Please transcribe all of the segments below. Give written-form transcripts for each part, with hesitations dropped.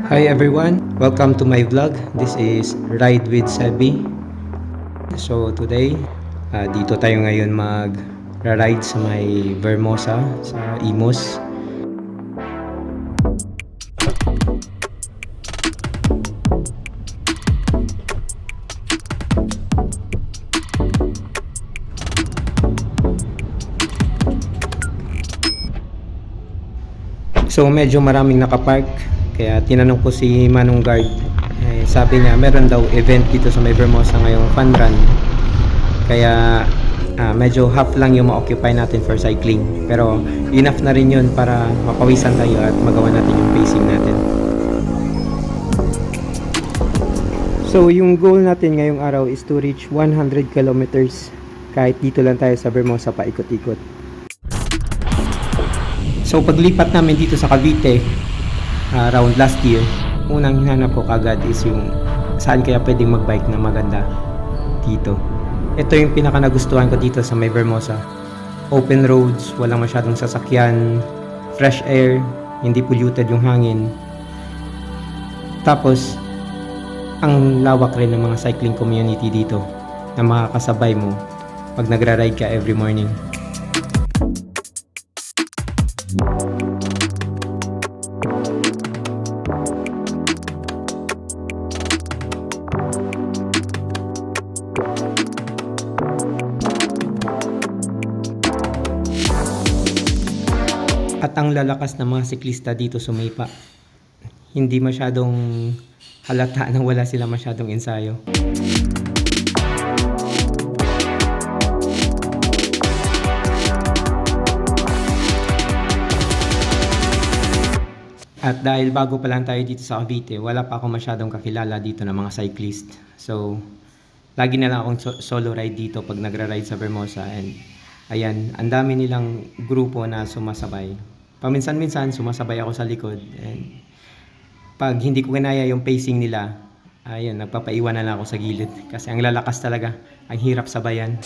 Hi everyone, welcome to my vlog. This is Ride with Sebi. So today, dito tayo ngayon mag-ride sa may Vermosa sa Imus. So medyo maraming nakapark, kaya tinanong ko si Manong Guard, sabi niya meron daw event dito sa may Vermosa ngayong fun run, kaya medyo half lang yung ma-occupy natin for cycling, pero enough na rin yun para mapawisan tayo at magawa natin yung pacing natin. So yung goal natin ngayong araw is to reach 100 kilometers kahit dito lang tayo sa Vermosa paikot-ikot. So paglipat namin dito sa Cavite around last year, unang hinanap ko kagad is yung saan kaya pwedeng magbike na maganda dito. Ito yung pinaka nagustuhan ko dito sa may Vermosa. Open roads, walang masyadong sasakyan, fresh air, hindi polluted yung hangin. Tapos ang lawak rin ng mga cycling community dito na makakasabay mo pag nagra-ride ka every morning. At ang lalakas ng mga siklista dito sumipa. Hindi masyadong halata na wala sila masyadong ensayo. At dahil bago pa lang tayo dito sa Cavite, wala pa ako masyadong kakilala dito ng mga cyclist. So, lagi na lang akong solo ride dito pag nagra-ride sa Vermosa. And ayan, ang dami nilang grupo na sumasabay. Paminsan-minsan sumasabay ako sa likod. And pag hindi ko kinaya yung pacing nila, ayun, nagpapaiwan na lang ako sa gilid. Kasi ang lalakas talaga, ang hirap sabayan.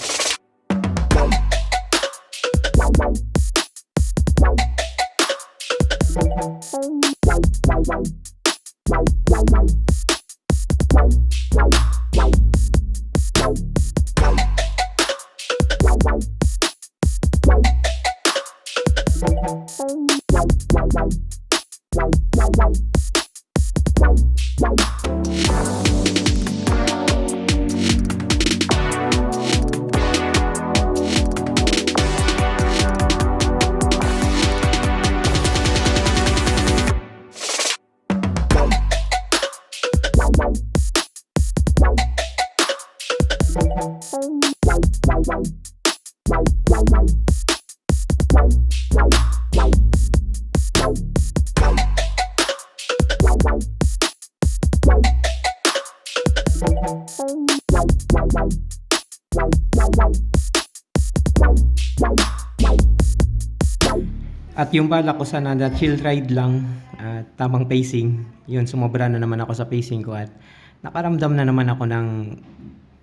At yung bala ko sana na chill ride lang at tamang pacing, yun, sumobra na naman ako sa pacing ko at nakaramdam na naman ako ng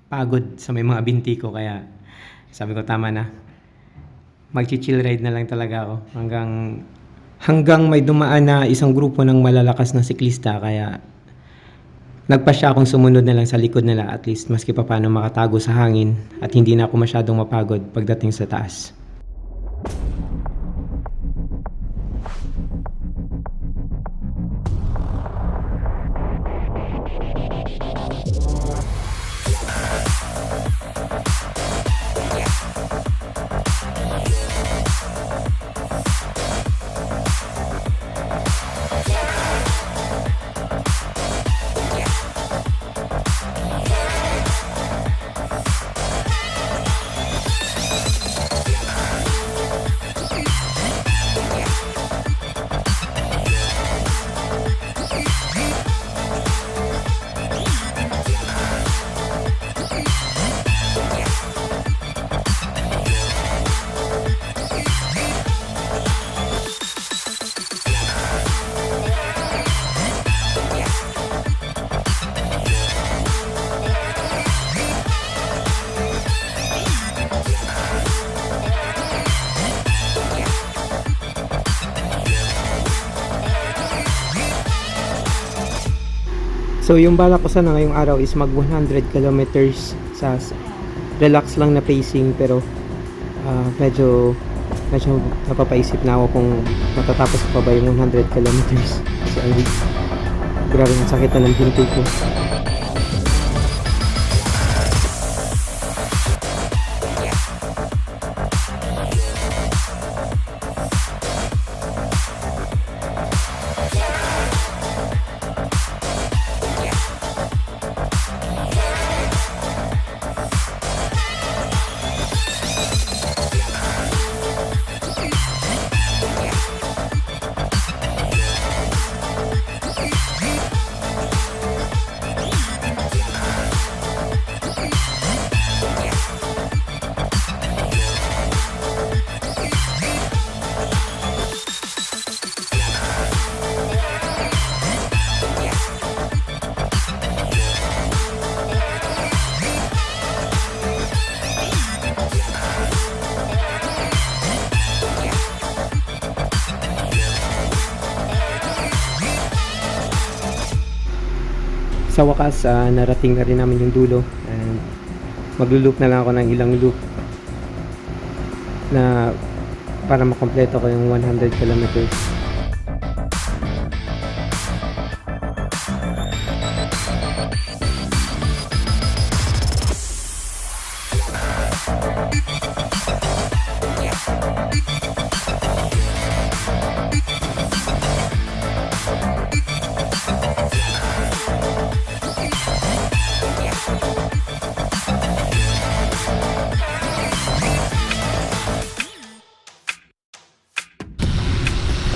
pagod sa may mga binti ko, kaya sabi ko tama na, mag-chill ride na lang talaga ako hanggang may dumaan na isang grupo ng malalakas na siklista, kaya nagpasya akong sumunod na lang sa likod nila, at least maski pa paano makatago sa hangin at hindi na ako masyadong mapagod pagdating sa taas. So yung balak ko sana ngayong araw is mag 100 kilometers sa relax lang na pacing, pero medyo napapaisip na ako kung matatapos ko pa ba yung 100 kilometers. So grabe ang sakit na ng binti ko. Sa wakas, narating na rin namin yung dulo, and maglo-loop na lang ako ng ilang loop na para makompleto ko yung 100 kilometers.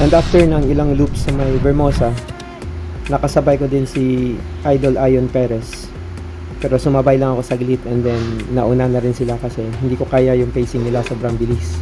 And after ng ilang loops sa may Vermosa, nakasabay ko din si Idol Ion Perez. Pero sumabay lang ako saglit, and then nauna na rin sila kasi hindi ko kaya yung pacing nila, sobrang bilis.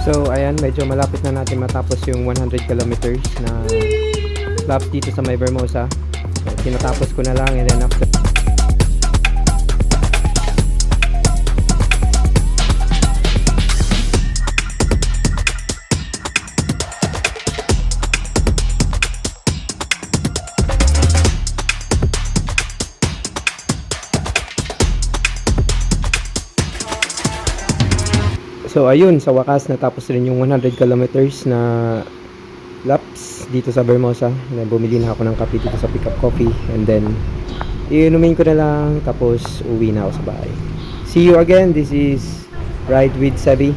So ayan, medyo malapit na natin matapos yung 100 kilometers na laps dito sa may Vermosa. So tinatapos ko na lang, and then after So ayun, sa wakas natapos rin yung 100 kilometers na laps dito sa Vermosa. Bumili na ako ng kape dito sa Pick Up Coffee, and then iinumin ko na lang, tapos uwi na ako sa bahay. See you again. This is Ride with Sebi.